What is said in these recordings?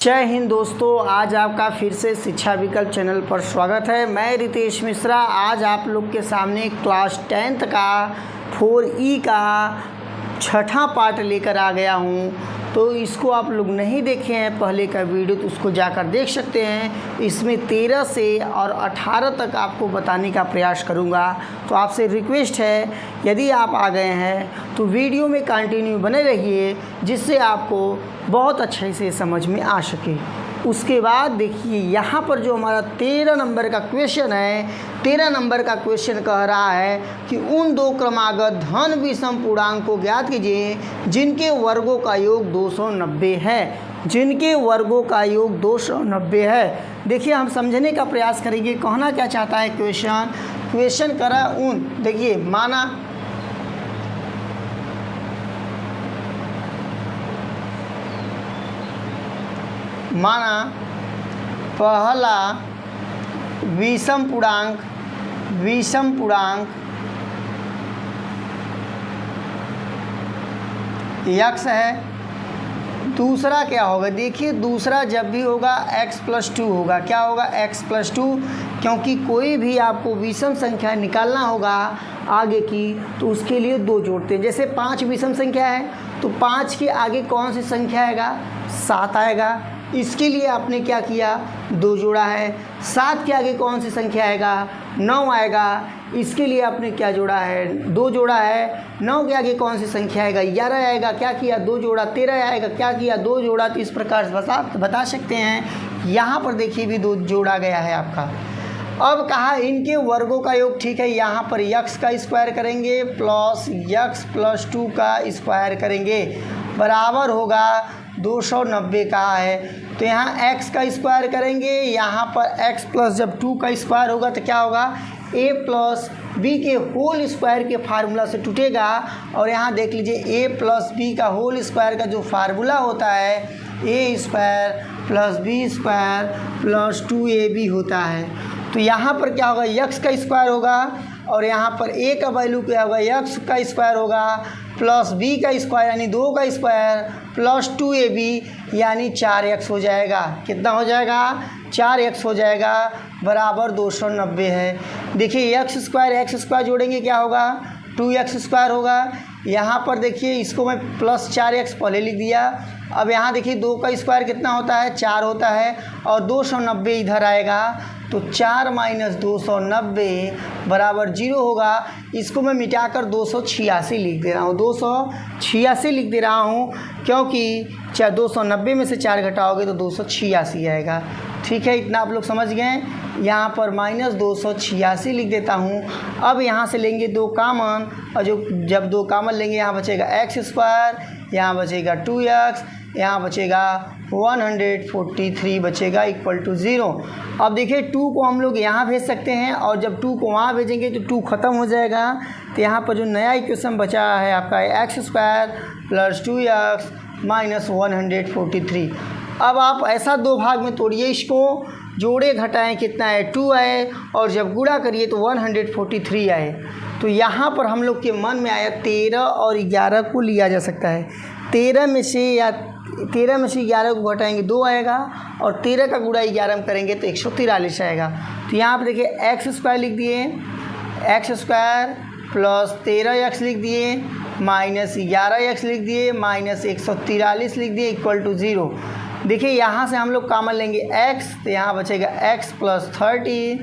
जय हिंद दोस्तों, आज आपका फिर से शिक्षा विकल्प चैनल पर स्वागत है। मैं रितेश मिश्रा आज आप लोग के सामने क्लास 10th का 4E का छठा पार्ट लेकर आ गया हूं। तो इसको आप लोग नहीं देखे हैं पहले का वीडियो तो उसको जाकर देख सकते हैं। इसमें 13 से और 18 तक आपको बताने का प्रयास करूंगा। तो आपसे रिक्वेस्ट है, यदि आप आ गए हैं तो वीडियो में कंटिन्यू बने रहिए, जिससे आपको बहुत अच्छे से समझ में आ सके। उसके बाद देखिए यहाँ पर जो हमारा 13 नंबर का क्वेश्चन है, 13 नंबर का क्वेश्चन कह रहा है कि उन दो क्रमागत धन विषम पूर्णांक को ज्ञात कीजिए जिनके वर्गों का योग 290 है। जिनके वर्गों का योग 290 है। देखिए हम समझने का प्रयास करेंगे, कहना क्या चाहता है क्वेश्चन करा उन, देखिए माना पहला विषम पूर्णांक x है। दूसरा क्या होगा, देखिए दूसरा जब भी होगा x+2 होगा। क्या होगा, x+2, क्योंकि कोई भी आपको विषम संख्या निकालना होगा आगे की तो उसके लिए 2 जोड़ते हैं। जैसे 5 विषम संख्या है तो 5 के आगे कौन सी संख्या आएगा, 7 आएगा। इसके लिए आपने क्या किया, 2 जोड़ा है। 7 के आगे कौन सी संख्या आएगा, 9 आएगा। इसके लिए आपने क्या जोड़ा है, 2 जोड़ा है। 9 के आगे कौन सी संख्या आएगा, 11 आएगा। क्या किया, 2 जोड़ा। 13 आएगा, क्या किया, 2 जोड़ा। तो इस प्रकार से बता सकते हैं। यहाँ पर देखिए भी 2 जोड़ा गया है आपका। अब कहा इनके वर्गों का योग, ठीक है। यहाँ पर x का स्क्वायर करेंगे प्लस x+2 का स्क्वायर करेंगे, बराबर होगा 290 का है। तो यहाँ x का स्क्वायर करेंगे, यहाँ पर x+2 का स्क्वायर होगा तो क्या होगा, a+b के होल स्क्वायर के फार्मूला से टूटेगा। और यहाँ देख लीजिए a+b का होल स्क्वायर का जो फार्मूला होता है a²+b² + 2ab होता है। तो यहाँ पर क्या होगा, x का स्क्वायर होगा और यहाँ पर a का वैल्यू क्या होगा, x का स्क्वायर होगा प्लस b का स्क्वायर यानी 2 का स्क्वायर प्लस 2ab यानी 4x हो जाएगा। कितना हो जाएगा, 4x हो जाएगा, बराबर 290 है। देखिए x² जोड़ेंगे क्या होगा, 2x² होगा। यहाँ पर देखिए इसको मैं प्लस 4x पहले लिख दिया। अब यहाँ देखिए 2 का स्क्वायर कितना होता है, 4 होता है और 290 इधर आएगा तो 4 - 290 बराबर 0 होगा। इसको मैं मिटाकर 286 लिख दे रहा हूँ, 286 लिख दे रहा हूँ, क्योंकि 290 में से 4 घटाओगे तो 286 आएगा। ठीक है, इतना आप लोग समझ गए। यहाँ पर -286 लिख देता हूँ। अब यहाँ से लेंगे 2 कामन और जब 2 कामन लेंगे यहाँ बचेगा x², यहाँ बचेगा 2x, यहाँ बचेगा 143 बचेगा =0। अब देखिए 2 को हम लोग यहाँ भेज सकते हैं और जब 2 को वहाँ भेजेंगे तो 2 ख़त्म हो जाएगा। तो यहाँ पर जो नया इक्वेशन बचा है आपका x² + 2x - 143। अब आप ऐसा 2 भाग में तोड़िए, इसको जोड़े घटाएं कितना है, 2 आए और जब गुणा करिए तो 143 आए। तो यहाँ पर हम लोग के मन में आया 13 और 11 को लिया जा सकता है। 13 में से 11 को घटाएंगे 2 आएगा और 13 का गुणा 11 में करेंगे तो 143 आएगा। तो यहाँ पर देखिए x² लिख दिए, x² प्लस 13x लिख दिए, माइनस 11x लिख दिए, माइनस 143 लिख दिए =0। देखिए यहाँ से हम लोग कामन लेंगे x, तो यहाँ बचेगा x+13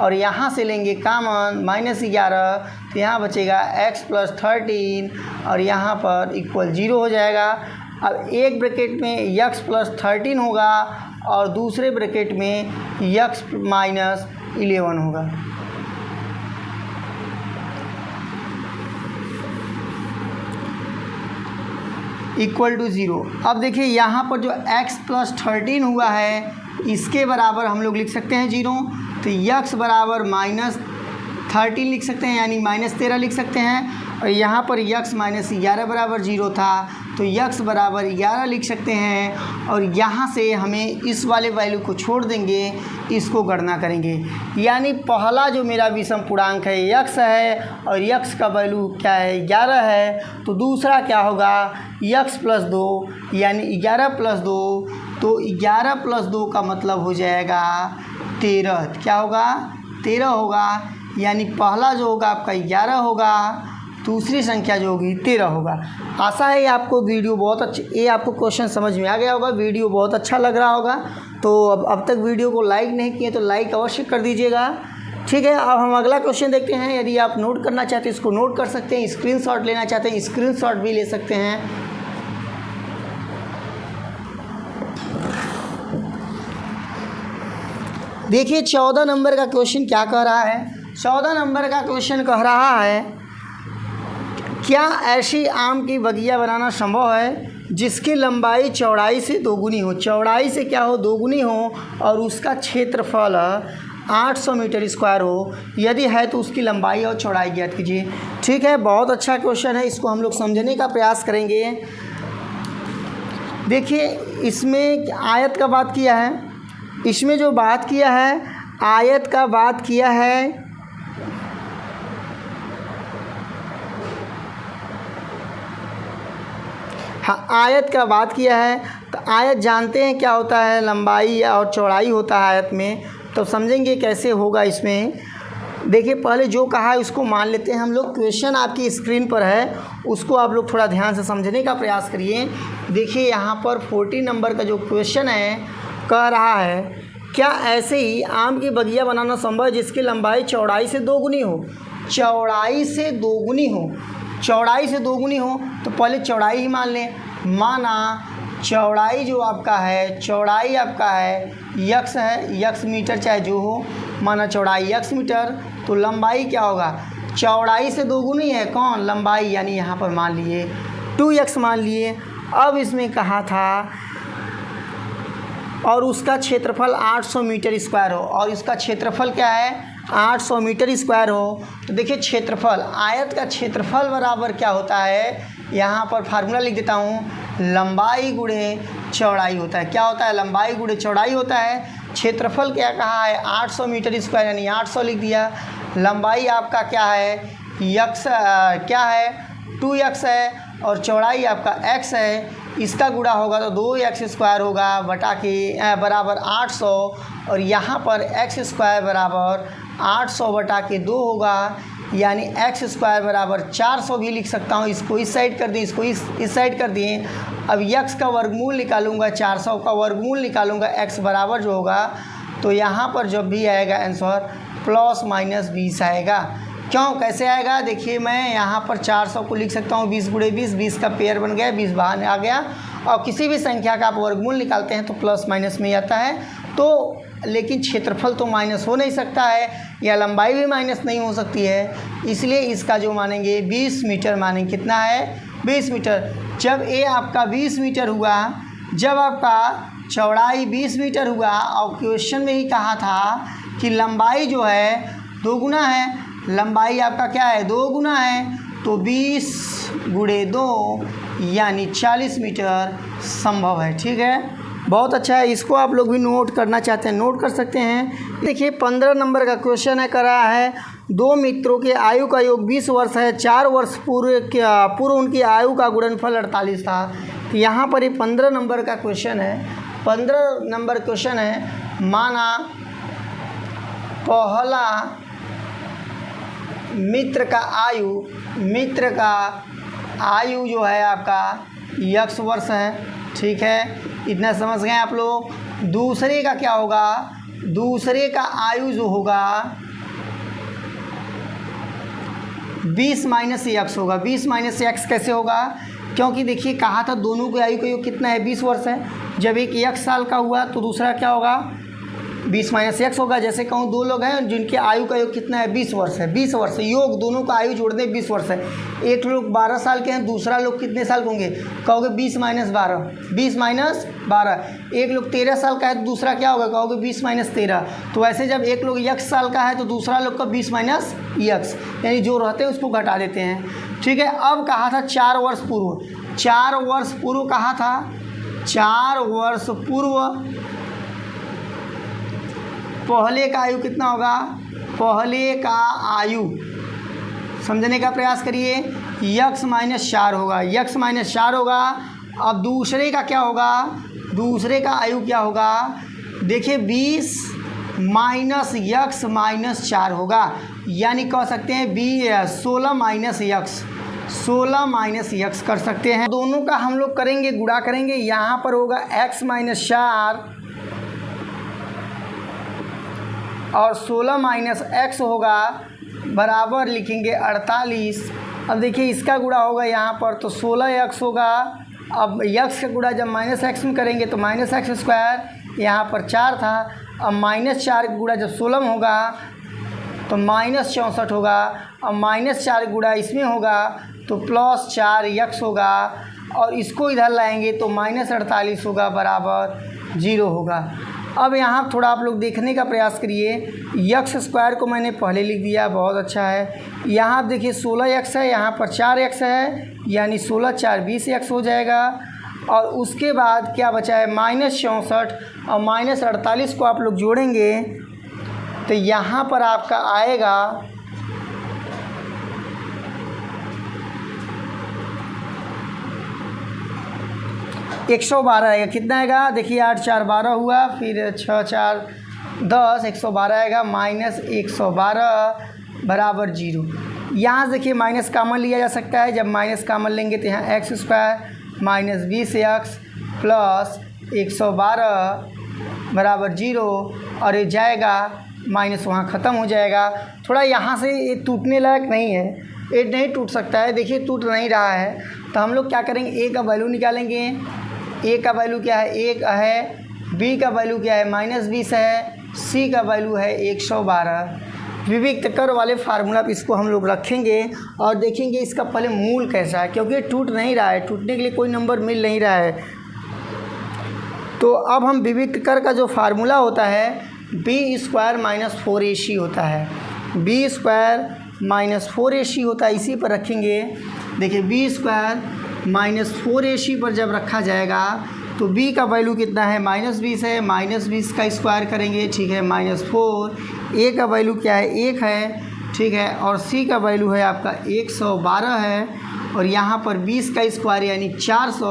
और यहाँ से लेंगे कामन -11, तो यहाँ बचेगा x+13 और यहाँ पर =0 हो जाएगा। अब एक ब्रैकेट में x+13 होगा और दूसरे ब्रैकेट में x-11 होगा। =0। अब देखिए यहाँ पर जो x+13 हुआ है इसके बराबर हम लोग लिख सकते हैं 0। तो x बराबर -13 लिख सकते हैं यानी -13 लिख सकते हैं। और यहाँ पर x - 11 बराबर 0 था तो x बराबर 11 लिख सकते हैं। और यहाँ से हमें इस वाले वैल्यू को छोड़ देंगे, इसको गणना करेंगे। यानी पहला जो मेरा विषम पूर्णांक है x है और x का वैल्यू क्या है, 11 है। तो दूसरा क्या होगा, x + 2 यानी 11 + 2 तो 11 + 2 का मतलब हो जाएगा 13। क्या होगा? 13 होगा, यानी पहला जो होगा आपका 11 होगा, दूसरी संख्या जो होगी 13 होगा। आशा है आपको वीडियो बहुत ये आपको क्वेश्चन समझ में आ गया होगा, वीडियो बहुत अच्छा लग रहा होगा। तो अब तक वीडियो को लाइक नहीं किए तो लाइक अवश्य कर दीजिएगा, ठीक है। अब हम अगला क्वेश्चन देखते हैं। यदि आप नोट करना चाहते हैं इसको नोट कर सकते हैं, स्क्रीनशॉट लेना चाहते हैं स्क्रीनशॉट भी ले सकते हैं। देखिए 14 नंबर का क्वेश्चन क्या कह रहा है। 14 नंबर का क्वेश्चन कह रहा है, क्या ऐसी आम की बगिया बनाना संभव है जिसकी लंबाई चौड़ाई से दोगुनी हो? चौड़ाई से क्या हो? दोगुनी हो, और उसका क्षेत्रफल 800 मीटर स्क्वायर हो। यदि है तो उसकी लंबाई और चौड़ाई ज्ञात कीजिए। ठीक है, बहुत अच्छा क्वेश्चन है, इसको हम लोग समझने का प्रयास करेंगे। देखिए इसमें आयत का बात किया है, इसमें जो बात किया है आयत का बात किया है। हाँ, आयत का बात किया है। तो आयत जानते हैं क्या होता है, लंबाई और चौड़ाई होता है आयत में। तो समझेंगे कैसे होगा इसमें। देखिए पहले जो कहा है उसको मान लेते हैं हम लोग। क्वेश्चन आपकी स्क्रीन पर है, उसको आप लोग थोड़ा ध्यान से समझने का प्रयास करिए। देखिए यहाँ पर 14 नंबर का जो क्वेश्चन है कह रहा है, क्या ऐसे ही आम की बगिया बनाना संभव है जिसकी लंबाई चौड़ाई से दोगुनी हो? चौड़ाई से दोगुनी हो, चौड़ाई से दोगुनी हो तो पहले चौड़ाई ही मान लें। माना चौड़ाई जो आपका है, चौड़ाई आपका है यक्स है, यक्स मीटर चाहे जो हो, माना चौड़ाई यक्स मीटर, तो लंबाई क्या होगा? चौड़ाई से दोगुनी है कौन? लंबाई, यानी यहाँ पर मान लिए 2x मान लिए। अब इसमें कहा था और उसका क्षेत्रफल 800 मीटर स्क्वायर हो, और इसका क्षेत्रफल क्या है? 800 मीटर स्क्वायर हो। तो देखिए क्षेत्रफल, आयत का क्षेत्रफल बराबर क्या होता है, यहाँ पर फार्मूला लिख देता हूँ, लंबाई गुणे चौड़ाई होता है। क्या होता है? लंबाई गुणे चौड़ाई होता है। क्षेत्रफल क्या कहा है? 800 मीटर स्क्वायर, यानी 800 लिख दिया। लंबाई आपका क्या है? यक्स क्या है? 2x है, और चौड़ाई आपका x है। इसका गुणा होगा तो 2x स्क्वायर होगा बटा के बराबर 800, और यहाँ पर x स्क्वायर बराबर 800 बटा के 2 होगा, यानी x स्क्वायर बराबर 400 भी लिख सकता हूँ। इसको इस साइड कर दिए, इसको इस साइड कर दिए। अब x का वर्गमूल निकालूंगा, 400 का वर्गमूल निकालूंगा, x बराबर जो होगा, तो यहाँ पर जब भी आएगा आंसर ±20 आएगा। क्यों, कैसे आएगा? देखिए मैं यहाँ पर 400 को लिख सकता हूँ 20 गुणे 20, 20 का पेयर बन गया, 20 बाहर आ गया। और किसी भी संख्या का आप वर्गमूल निकालते हैं तो प्लस माइनस में आता है। तो लेकिन क्षेत्रफल तो माइनस हो नहीं सकता है, या लंबाई भी माइनस नहीं हो सकती है, इसलिए इसका जो मानेंगे 20 मीटर मानेंगे। कितना है? 20 मीटर। जब ये आपका 20 मीटर हुआ, जब आपका चौड़ाई 20 मीटर हुआ, और क्वेश्चन में ही कहा था कि लंबाई जो है दोगुना है, लंबाई आपका क्या है? 2 गुना है, तो 20 गुणे 2 यानी 40 मीटर संभव है। ठीक है, बहुत अच्छा है। इसको आप लोग भी नोट करना चाहते हैं नोट कर सकते हैं। देखिए 15 नंबर का क्वेश्चन है, कर रहा है, 2 मित्रों के आयु का योग 20 वर्ष है, 4 वर्ष पूर्व उनकी आयु का गुणनफल 48 था। तो यहाँ पर ये 15 नंबर का क्वेश्चन है। 15 नंबर क्वेश्चन है, माना पहला मित्र का आयु जो है आपका x वर्ष है। ठीक है, इतना समझ गए आप लोग। दूसरे का क्या होगा? दूसरे का आयु जो होगा 20 - x होगा। 20 - x कैसे होगा? क्योंकि देखिए कहा था दोनों के आयु का योग कितना है? 20 वर्ष है। जब एक 1 साल का हुआ तो दूसरा क्या होगा? 20 - x होगा। जैसे कहूँ 2 लोग हैं जिनके आयु का योग कितना है? 20 वर्ष है। 20 वर्ष योग, दोनों का आयु जोड़ दें 20 वर्ष है। एक लोग 12 साल के हैं, दूसरा लोग कितने साल के होंगे? कहोगे 20 - 12, 20 - 12। एक लोग 13 साल का है तो दूसरा क्या होगा? कहोगे 20 - 13। तो ऐसे जब एक लोग x साल का है तो दूसरा लोग का 20 - x, यानी जो रहते हैं उसको घटा देते हैं। ठीक है, अब कहा था 4 वर्ष पूर्व। 4 वर्ष पूर्व कहा था, 4 वर्ष पूर्व पहले का आयु कितना होगा? पहले का आयु समझने का प्रयास करिए, x - 4 होगा, x - 4 होगा। अब दूसरे का क्या होगा? दूसरे का आयु क्या होगा, देखिए 20 माइनस यक्स माइनस 4 होगा, यानी कह सकते हैं 16 माइनस यक्स, 16 माइनस यक्स कर सकते हैं। दोनों का हम लोग करेंगे, गुणा करेंगे। यहाँ पर होगा x माइनस 4 और 16 माइनस x होगा बराबर लिखेंगे 48। अब देखिए इसका गुणा होगा यहाँ पर तो 16x होगा। अब x का गुणा जब माइनस एक्स में करेंगे तो माइनस एक्स स्क्वायर, यहाँ पर 4 था। अब माइनस 4 का गुणा जब 16 में होगा तो माइनस 64 होगा। अब माइनस 4 गुणा इसमें होगा तो प्लस 4x होगा, और इसको इधर लाएंगे तो माइनस 48 होगा बराबर 0 होगा। अब यहाँ थोड़ा आप लोग देखने का प्रयास करिए। यक्स स्क्वायर को मैंने पहले लिख दिया, बहुत अच्छा है। यहाँ आप देखिए 16x है, यहाँ पर 4x है, यानी 16 4 20x हो जाएगा। और उसके बाद क्या बचा है माइनस 64 और माइनस 48 को आप लोग जोड़ेंगे तो यहाँ पर आपका आएगा 112 आएगा। कितना आएगा देखिए 8 4 12 हुआ, फिर 6 4 10, 112 आएगा माइनस 112 बराबर 0। यहाँ से देखिए माइनस कामन लिया जा सकता है। जब माइनस कामन लेंगे तो यहाँ x square minus 20x plus 112 बराबर 0, और ये जाएगा माइनस वहाँ ख़त्म हो जाएगा। थोड़ा यहाँ से ये टूटने लायक नहीं है, ये नहीं टूट सकता है। देखिए टूट नहीं रहा है, तो हम लोग क्या करेंगे, ए का वैल्यू निकालेंगे। ए का वैल्यू क्या है 1 है, बी का वैल्यू क्या है माइनस 20 है, सी का वैल्यू है 112। विविक्त कर वाले फार्मूला पे इसको हम लोग रखेंगे और देखेंगे इसका पहले मूल कैसा है, क्योंकि टूट नहीं रहा है, टूटने के लिए कोई नंबर मिल नहीं रहा है। तो अब हम विविक्त कर का जो फार्मूला होता है बी स्क्वायर माइनस 4ac होता है, बी स्क्वायर माइनस 4ac होता है, इसी पर रखेंगे। देखिए बी स्क्वायर माइनस 4ac पर जब रखा जाएगा तो b का वैल्यू कितना है माइनस 20 है, माइनस 20 का स्क्वायर करेंगे, ठीक है माइनस 4। a का वैल्यू क्या है 1 है, ठीक है, और c का वैल्यू है आपका 112 है, और यहाँ पर 20 का स्क्वायर यानी 400,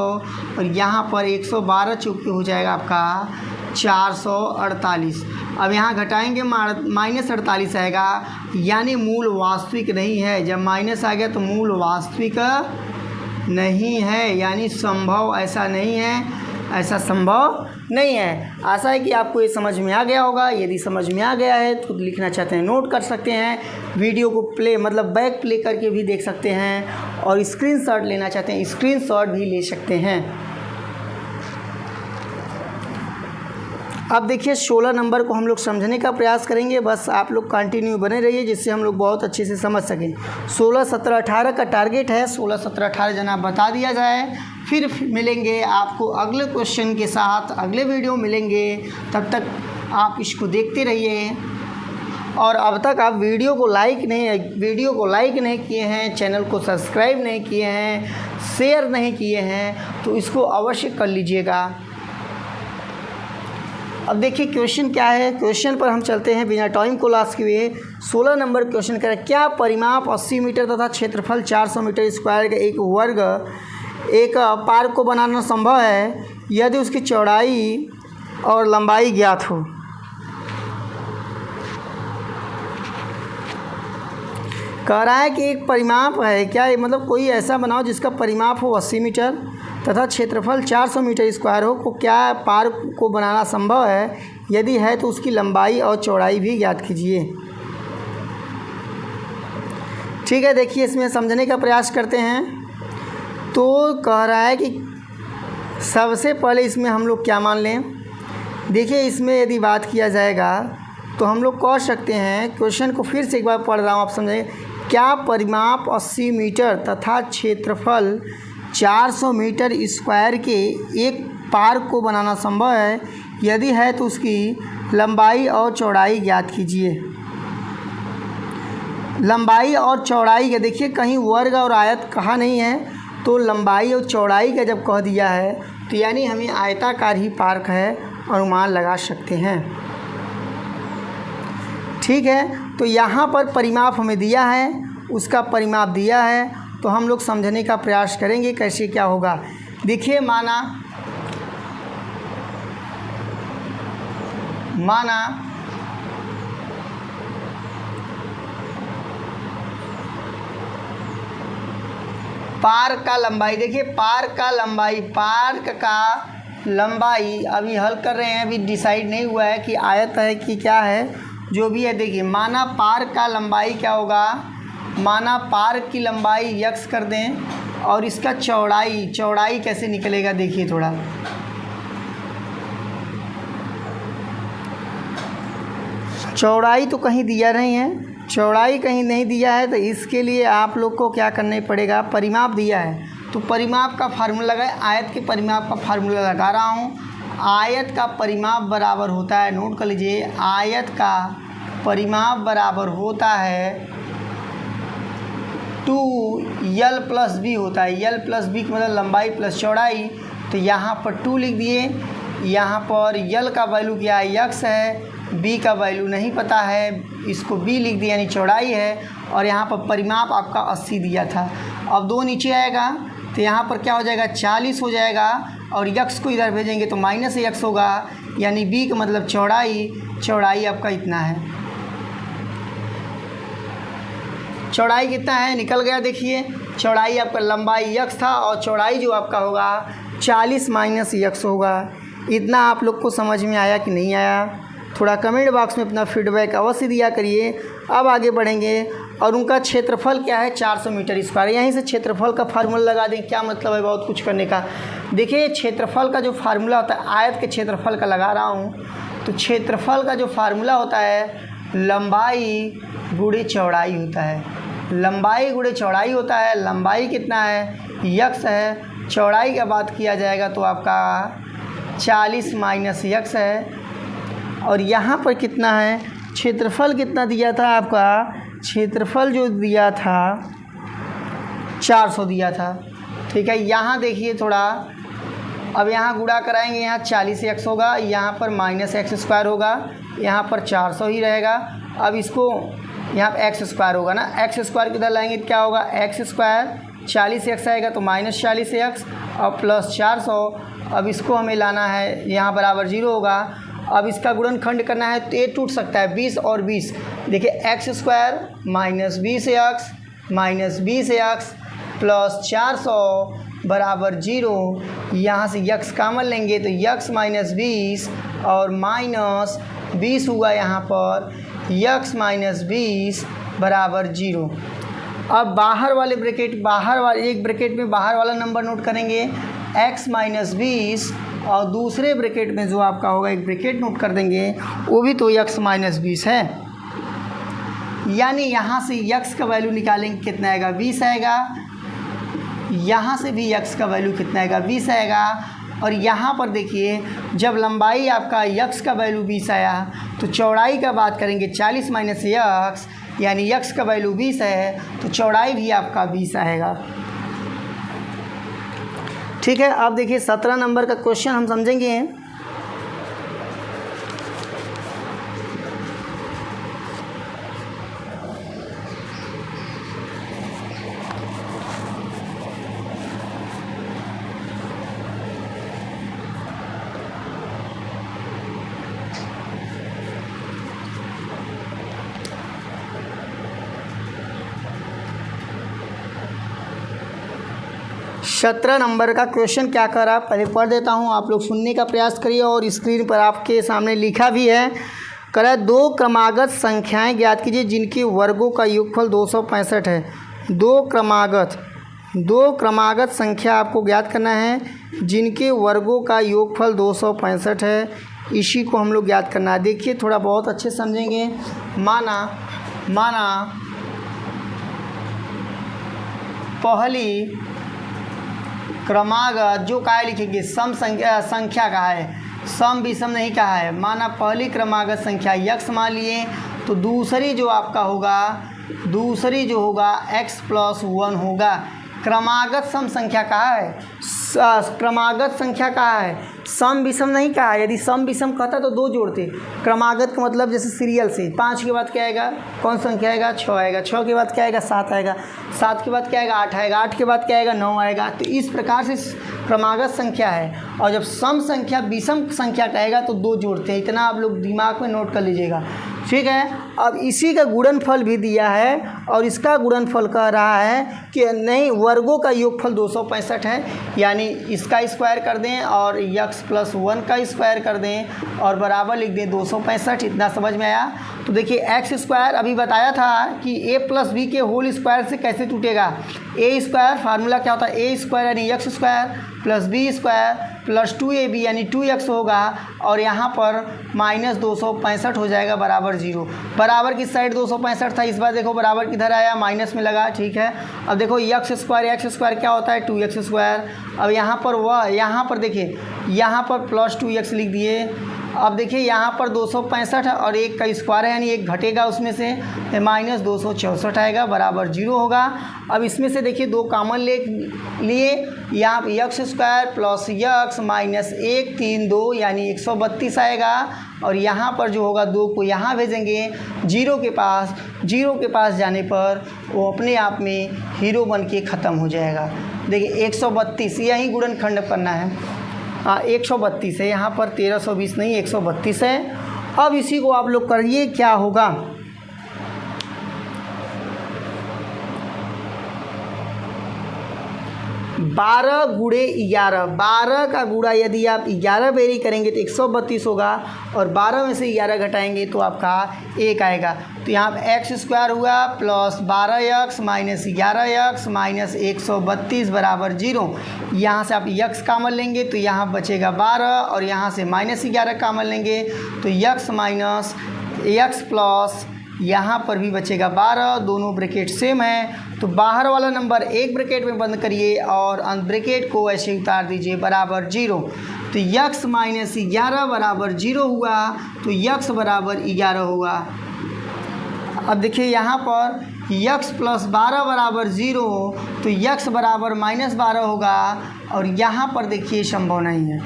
और यहाँ पर 112 चुप के हो जाएगा आपका 448। अब यहाँ घटाएंगे माइनस 48 आएगा, यानी मूल वास्तविक नहीं है। जब माइनस आ गया तो मूल वास्तविक नहीं है, यानी संभव ऐसा नहीं है, ऐसा संभव नहीं है। आशा है कि आपको ये समझ में आ गया होगा। यदि समझ में आ गया है तो लिखना चाहते हैं नोट कर सकते हैं, वीडियो को प्ले मतलब बैक प्ले करके भी देख सकते हैं, और स्क्रीनशॉट लेना चाहते हैं स्क्रीनशॉट भी ले सकते हैं। अब देखिए 16 नंबर को हम लोग समझने का प्रयास करेंगे, बस आप लोग कंटिन्यू बने रहिए जिससे हम लोग बहुत अच्छे से समझ सकें। 16 17 18 का टारगेट है, 16 17 18 जना बता दिया जाए, फिर मिलेंगे आपको अगले क्वेश्चन के साथ, अगले वीडियो मिलेंगे। तब तक आप इसको देखते रहिए, और अब तक आप वीडियो को लाइक नहीं किए हैं, चैनल को सब्सक्राइब नहीं किए हैं, शेयर नहीं किए हैं, तो इसको अवश्य कर लीजिएगा। अब देखिए क्वेश्चन क्या है, क्वेश्चन पर हम चलते हैं बिना टाइम को लॉस किए। 16 नंबर क्वेश्चन करें, क्या परिमाप 80 मीटर तथा क्षेत्रफल 400 मीटर स्क्वायर का एक पार्क को बनाना संभव है यदि उसकी चौड़ाई और लंबाई ज्ञात हो। कह रहा है कि एक परिमाप है, क्या मतलब कोई ऐसा बनाओ जिसका परिमाप हो 80 मीटर तथा क्षेत्रफल 400 मीटर स्क्वायर हो, को क्या पार्क को बनाना संभव है, यदि है तो उसकी लंबाई और चौड़ाई भी ज्ञात कीजिए। ठीक है, देखिए इसमें समझने का प्रयास करते हैं। तो कह रहा है कि सबसे पहले इसमें हम लोग क्या मान लें। देखिए इसमें यदि बात किया जाएगा तो हम लोग कह सकते हैं, क्वेश्चन को फिर से एक बार पढ़ रहा हूँ, आप समझें। क्या परिमाप 80 मीटर तथा क्षेत्रफल 400 मीटर स्क्वायर के एक पार्क को बनाना संभव है, यदि है तो उसकी लंबाई और चौड़ाई ज्ञात कीजिए। लंबाई और चौड़ाई का देखिए कहीं वर्ग और आयत कहा नहीं है, तो लंबाई और चौड़ाई का जब कह दिया है तो यानी हमें आयताकार ही पार्क है, अनुमान लगा सकते हैं। ठीक है, तो यहाँ पर परिमाप हमें दिया है, उसका परिमाप दिया है, तो हम लोग समझने का प्रयास करेंगे कैसे क्या होगा। देखिए माना माना पार्क का लंबाई, देखिए पार्क का लंबाई अभी हल कर रहे हैं, अभी डिसाइड नहीं हुआ है कि आयत है कि क्या है, जो भी है। देखिए माना पार्क का लंबाई क्या होगा, माना पार्क की लंबाई यक्स कर दें और इसका चौड़ाई कैसे निकलेगा, देखिए थोड़ा चौड़ाई तो कहीं दिया नहीं है, चौड़ाई कहीं नहीं दिया है, तो इसके लिए आप लोग को क्या करना पड़ेगा, परिमाप दिया है तो परिमाप का फार्मूला लगाए। आयत के परिमाप का फार्मूला लगा रहा हूँ। आयत का परिमाप बराबर होता है, नोट कर लीजिए, आयत का परिमाप बराबर होता है 2l प्लस बी होता है। l प्लस बी का मतलब लंबाई प्लस चौड़ाई, तो यहाँ पर 2 लिख दिए। यहाँ पर l का वैल्यू क्या है, x है, b का वैल्यू नहीं पता है, इसको b लिख दिया यानी चौड़ाई है। और यहाँ पर परिमाप आपका 80 दिया था। अब 2 नीचे आएगा तो यहाँ पर क्या हो जाएगा, 40 हो जाएगा और x को इधर भेजेंगे तो माइनस x होगा, यानी b का मतलब चौड़ाई आपका इतना है। चौड़ाई कितना है निकल गया, देखिए चौड़ाई आपका लंबाई x था और चौड़ाई जो आपका होगा 40 माइनस x होगा। इतना आप लोग को समझ में आया कि नहीं आया, थोड़ा कमेंट बॉक्स में अपना फीडबैक अवश्य दिया करिए। अब आगे बढ़ेंगे और उनका क्षेत्रफल क्या है, 400 मीटर स्क्वायर। यहीं से क्षेत्रफल का फार्मूला लगा दें, क्या मतलब है बहुत कुछ करने का। देखिए क्षेत्रफल का जो फार्मूला होता है, आयत के क्षेत्रफल का लगा रहा हूँ, तो क्षेत्रफल का जो फार्मूला होता है लंबाई गुणे चौड़ाई होता है। लंबाई गुणे चौड़ाई होता है। लंबाई कितना है, x है, चौड़ाई का बात किया जाएगा तो आपका 40 माइनस x है। और यहाँ पर कितना है, क्षेत्रफल कितना दिया था आपका, क्षेत्रफल जो दिया था 400 दिया था, ठीक है। यहाँ देखिए थोड़ा, अब यहाँ गुणा कराएंगे, यहाँ 40x होगा, यहाँ पर माइनस एक्स स्क्वायर होगा, यहाँ पर 400 ही रहेगा। अब इसको यहाँ पर एक्स स्क्वायर होगा ना, एक्स स्क्वायर किधर लाएंगे क्या होगा, एक्स स्क्वायर 40x आएगा तो माइनस 40x और प्लस 400। अब इसको हमें लाना है, यहाँ बराबर 0 होगा। अब इसका गुणनखंड करना है तो ये टूट सकता है 20 और 20। देखिए x square minus 20x plus 400 बराबर 0। यहाँ से x कॉमन लेंगे तो x माइनस 20 और माइनस 20 हुआ, यहाँ पर x माइनस 20 बराबर 0। अब बाहर वाले एक ब्रैकेट में बाहर वाला नंबर नोट करेंगे x माइनस 20 और दूसरे ब्रैकेट में जो आपका होगा एक ब्रैकेट नोट कर देंगे, वो भी तो x माइनस 20 है। यानी यहाँ से x का वैल्यू निकालेंगे कितना आएगा, 20 आएगा। यहाँ से भी x का वैल्यू कितना आएगा, 20 आएगा। और यहाँ पर देखिए जब लंबाई आपका x का वैल्यू 20 आया तो चौड़ाई का बात करेंगे 40 माइनस x, यानी x का वैल्यू 20 है तो चौड़ाई भी आपका 20 आएगा, ठीक है। अब देखिए 17 नंबर का क्वेश्चन हम समझेंगे। सत्रह नंबर का क्वेश्चन क्या कर रहा है पहले पढ़ देता हूँ, आप लोग सुनने का प्रयास करिए और स्क्रीन पर आपके सामने लिखा भी है। कह रहा है 2 क्रमागत संख्याएं ज्ञात कीजिए जिनके वर्गों का योगफल 265 है। 2 क्रमागत संख्या आपको ज्ञात करना है जिनके वर्गों का योगफल 265 है, इसी को हम लोग ज्ञात करना है। देखिए थोड़ा बहुत अच्छे समझेंगे। माना पहली क्रमागत जो का है लिखेंगे सम संख्या का है, सम विषम नहीं कहा है। माना पहली क्रमागत संख्या x मान लिए तो दूसरी जो आपका होगा x प्लस 1 होगा। क्रमागत सम संख्या कहा है, क्रमागत संख्या कहा है, सम विषम नहीं कहा, यदि सम विषम कहता तो 2 जोड़ते। क्रमागत का मतलब जैसे सीरियल से 5 के बाद क्या आएगा, कौन संख्या आएगा, 6 आएगा, 6 के बाद क्या आएगा, 7 आएगा, 7 के बाद क्या आएगा, 8 आएगा, 8 के बाद क्या आएगा, 9 आएगा। तो इस प्रकार से क्रमागत संख्या है। और जब सम संख्या विषम संख्या कहेगा तो 2 जोड़ते हैं। इतना आप लोग दिमाग में नोट कर लीजिएगा, ठीक है। अब इसी का गुणनफल भी दिया है और इसका गुणनफल कह रहा है कि नहीं, वर्गों का योगफल 265 है, यानी इसका स्क्वायर कर दें और x + 1 का स्क्वायर कर दें और बराबर लिख दें 265। इतना समझ में आया। तो देखिए x स्क्वायर अभी बताया था कि a + b के होल स्क्वायर से कैसे टूटेगा। a स्क्वायर फार्मूला क्या होता है, a स्क्वायर यानी x square plus b square plus 2ab यानी 2x होगा और यहाँ पर -265 हो जाएगा बराबर 0। बराबर की साइड 265 था, इस बार देखो बराबर किधर आया, माइनस में लगा, ठीक है। अब देखो x स्क्वायर क्या होता है, 2x स्क्वायर। अब यहाँ पर देखिए, यहाँ पर प्लस 2x लिख दिए। अब देखिए यहाँ पर 265 है और 1 का स्क्वायर है यानी 1 घटेगा उसमें से, -264 आएगा बराबर 0 होगा। अब इसमें से देखिए 2 कॉमन लिए, यहाँ x square plus x minus 1 3 2 यानी 132 आएगा। और यहाँ पर जो होगा 2 को यहाँ भेजेंगे 0 के पास जाने पर वो अपने आप में हीरो बन के ख़त्म हो जाएगा। देखिए 132 यही गुणनखंड करना है। 132 है, यहाँ पर 1320 नहीं 132 है। अब इसी को आप लोग करिए, क्या होगा, बारह गुणे 11, 12 का गुणा यदि आप 11 बेरी करेंगे तो 132 होगा और 12 में से 11 घटाएंगे तो आपका 1 आएगा। तो यहाँ पर x स्क्वायर हुआ plus 12x minus 11x minus 132 बराबर 0। यहाँ से आप x कामन लेंगे तो यहाँ बचेगा 12 और यहाँ से -11 कामन लेंगे तो x माइनस x प्लस यहाँ पर भी बचेगा 12, दोनों ब्रैकेट सेम है। तो बाहर वाला नंबर एक ब्रैकेट में बंद करिए और ब्रैकेट को ऐसे उतार दीजिए बराबर 0। तो x माइनस 11 बराबर 0 हुआ तो x बराबर 11 होगा। अब देखिए यहाँ पर x प्लस 12 बराबर 0 तो x बराबर -12 होगा और यहाँ पर देखिए संभव नहीं है,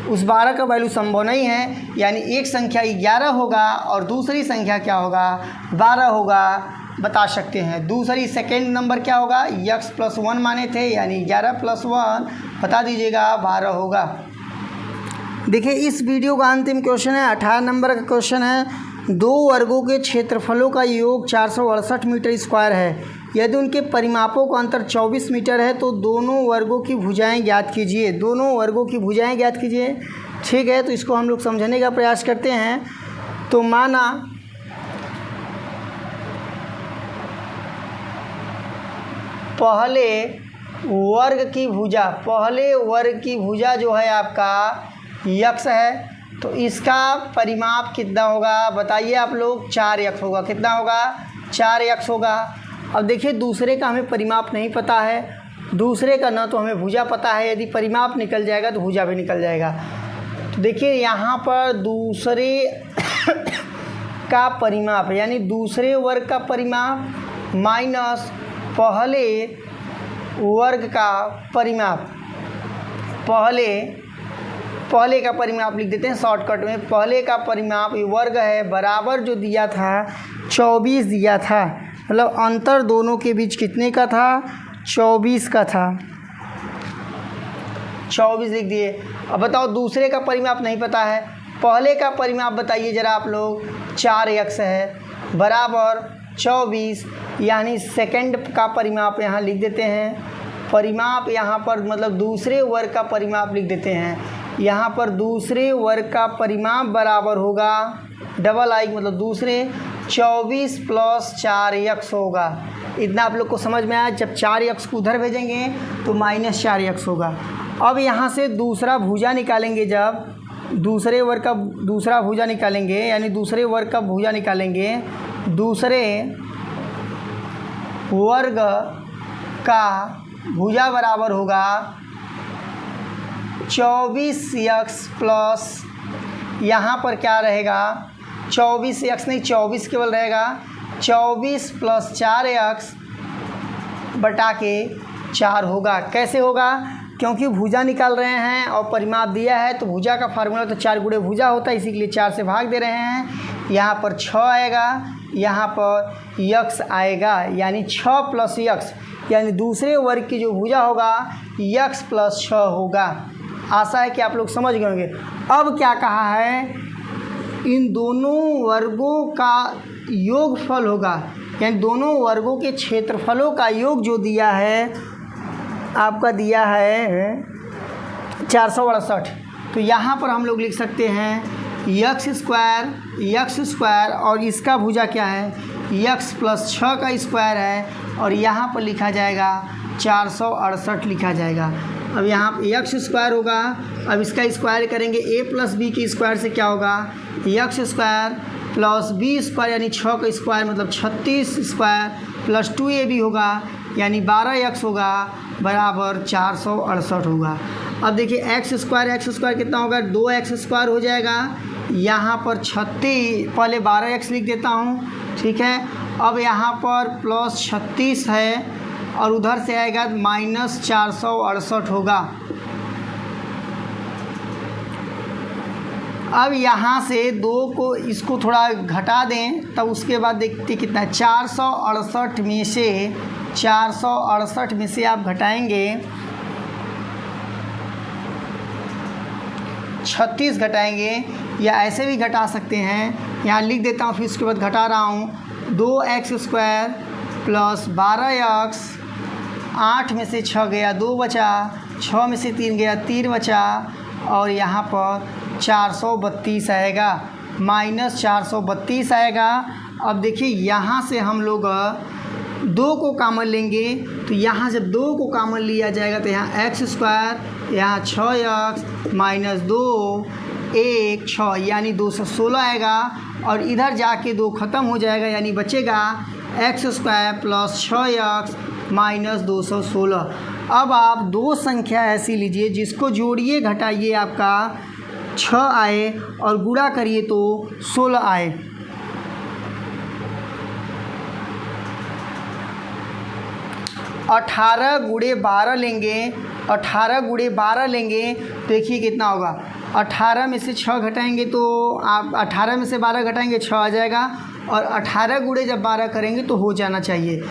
उस 12 का वैल्यू संभव नहीं है, यानी एक संख्या 11 होगा और दूसरी संख्या क्या होगा, 12 होगा। बता सकते हैं दूसरी सेकेंड नंबर क्या होगा, x + 1 माने थे यानी 11 + 1 बता दीजिएगा 12 होगा। देखिए इस वीडियो का अंतिम क्वेश्चन है, 18 नंबर का क्वेश्चन है। 2 वर्गों के क्षेत्रफलों का योग 468 मीटर स्क्वायर है। यदि उनके परिमापों का अंतर 24 मीटर है तो दोनों वर्गों की भुजाएं ज्ञात कीजिए। दोनों वर्गों की भुजाएं ज्ञात कीजिए, ठीक है। तो इसको हम लोग समझने का प्रयास करते हैं। तो माना पहले वर्ग की भुजा जो है आपका x है, तो इसका परिमाप कितना होगा बताइए आप लोग, 4x होगा। कितना होगा, 4x होगा। अब देखिए दूसरे का हमें परिमाप नहीं पता है, दूसरे का ना तो हमें भुजा पता है, यदि परिमाप निकल जाएगा तो भुजा भी निकल जाएगा। तो देखिए यहाँ पर दूसरे का परिमाप यानी दूसरे वर्ग का परिमाप माइनस पहले वर्ग का परिमाप, पहले का परिमाप लिख देते हैं शॉर्टकट में। पहले का परिमाप वर्ग है, बराबर जो दिया था 24 दिया था, मतलब अंतर दोनों के बीच कितने का था, 24 का था, 24 लिख दिए। अब बताओ दूसरे का परिमाप नहीं पता है, पहले का परिमाप बताइए ज़रा आप लोग, 4x है बराबर 24, यानी सेकंड का परिमाप यहाँ लिख देते हैं। परिमाप यहाँ पर मतलब दूसरे वर्ग का परिमाप लिख देते हैं। यहाँ पर दूसरे वर्ग का परिमाप बराबर होगा डबल आई मतलब दूसरे 24 + 4x होगा। इतना आप लोग को समझ में आया। जब 4x को उधर भेजेंगे तो -4x होगा। अब यहाँ से दूसरा भुजा निकालेंगे, जब दूसरे वर्ग का दूसरा भुजा निकालेंगे यानी दूसरे वर्ग का भुजा निकालेंगे, दूसरे वर्ग का भुजा बराबर होगा 24x प्लस यहाँ पर क्या रहेगा 24x नहीं 24 केवल रहेगा, 24 + 4x बटा के 4 होगा। कैसे होगा, क्योंकि भुजा निकाल रहे हैं और परिमाप दिया है तो भुजा का फार्मूला तो 4 गुणे भुजा होता है, इसी के लिए 4 से भाग दे रहे हैं। यहाँ पर 6 आएगा, यहाँ पर यक्स आएगा, यानी 6 प्लस यक्स, यानी दूसरे वर्ग की जो भुजा होगा यक्स प्लस 6 होगा। आशा है कि आप लोग समझ गए होंगे। अब क्या कहा है, इन दोनों वर्गों का योगफल होगा, यानी दोनों वर्गों के क्षेत्रफलों का योग जो दिया है आपका दिया है 468। तो यहाँ पर हम लोग लिख सकते हैं यक्स स्क्वायर और इसका भुजा क्या है यक्स प्लस 6 का स्क्वायर है, और यहाँ पर लिखा जाएगा 468 लिखा जाएगा। अब यहाँ यक्स स्क्वायर होगा, अब इसका स्क्वायर करेंगे a प्लस बी के स्क्वायर से क्या होगा x square plus B square यानी 6 का स्क्वायर मतलब 36 स्क्वायर प्लस 2ab होगा यानी 12 यक्स होगा बराबर 468 होगा। अब देखिए एक्स स्क्वायर कितना होगा 2x स्क्वायर हो जाएगा, यहाँ पर 36 पहले 12x लिख देता हूँ, ठीक है। अब यहाँ पर प्लस 36 है और उधर से आएगा माइनस 468 होगा। अब यहाँ से 2 को इसको थोड़ा घटा दें, तब उसके बाद देखते कितना है 468 में से आप घटाएंगे 36 घटाएंगे, या ऐसे भी घटा सकते हैं। यहाँ लिख देता हूँ, फिर उसके बाद घटा रहा हूँ 2x स्क्वायर प्लस 12x, 8 में से 6 गया 2 बचा, 6 में से 3 गया 3 बचा, और यहाँ पर 432 आएगा माइनस 432 आएगा। अब देखिए यहाँ से हम लोग 2 को कॉमन लेंगे, तो यहाँ जब 2 को कॉमन लिया जाएगा तो यहाँ एक्स स्क्वायर, यहाँ 6x माइनस 2 1 6 यानी 216 आएगा, और इधर जाके 2 ख़त्म हो जाएगा यानी बचेगा x square plus 6x minus 216। अब आप 2 संख्या ऐसी लीजिए जिसको जोड़िए घटाइए आपका 6 आए और गुणा करिए तो 16 आए। अठारह गुणे 12 लेंगे, देखिए कितना होगा 18 में से 6 घटाएंगे तो आप 18 में से 12 घटाएंगे 6 आ जाएगा, और 18 गुणे जब 12 करेंगे तो हो जाना चाहिए।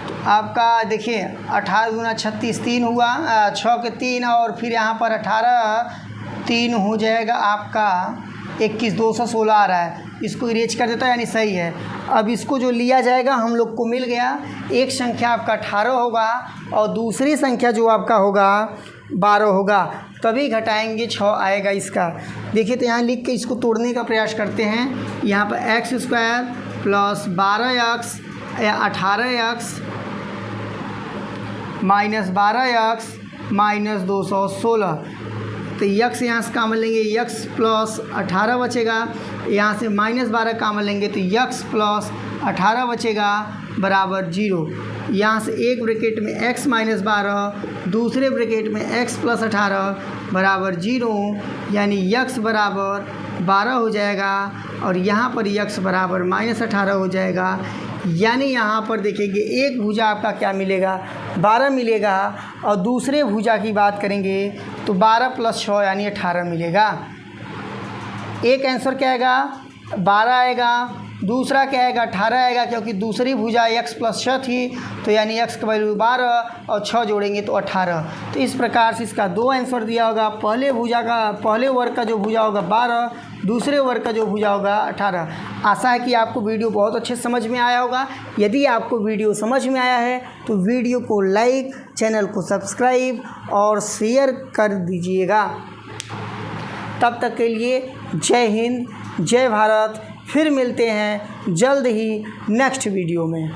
तो आपका देखिए 18 गुना 36 3 हुआ, 6 के 3 और फिर यहाँ पर 18 3 हो जाएगा आपका 21 216 आ रहा है, इसको इरेज कर देता है यानी सही है। अब इसको जो लिया जाएगा हम लोग को मिल गया, एक संख्या आपका 18 होगा और दूसरी संख्या जो आपका होगा 12 होगा, तभी घटाएंगे 6 आएगा इसका। देखिए तो यहाँ लिख के इसको तोड़ने का प्रयास करते हैं। यहाँ पर एक्स स्क्वायर प्लस 12x या 18x माइनस 12x माइनस 216, तो यक्स यहाँ से कामन लेंगे यक्स प्लस 18 बचेगा, यहाँ से माइनस 12 कामन लेंगे तो यक्स प्लस 18 बचेगा बराबर 0। यहाँ से एक ब्रैकेट में x माइनस 12 दूसरे ब्रैकेट में x प्लस 18 बराबर 0, यानी यक्स बराबर 12 हो जाएगा और यहाँ पर यक्स बराबर माइनस 18 हो जाएगा। यानी यहाँ पर देखेंगे एक भुजा आपका क्या मिलेगा 12 मिलेगा, और दूसरे भुजा की बात करेंगे तो 12 प्लस 6 यानी 18 मिलेगा। एक आंसर क्या आएगा 12 आएगा, दूसरा क्या आएगा 18 आएगा, क्योंकि दूसरी भुजा x प्लस 6 थी तो यानी x का वैल्यू 12 और 6 जोड़ेंगे तो 18। तो इस प्रकार से इसका 2 आंसर दिया होगा। पहले वर्ग का जो भुजा होगा 12, दूसरे वर्ग का जो भुजा होगा 18। आशा है कि आपको वीडियो बहुत अच्छे समझ में आया होगा। यदि आपको वीडियो समझ में आया है तो वीडियो को लाइक, चैनल को सब्सक्राइब और शेयर कर दीजिएगा। तब तक के लिए जय हिंद, जय भारत। फिर मिलते हैं जल्द ही नेक्स्ट वीडियो में।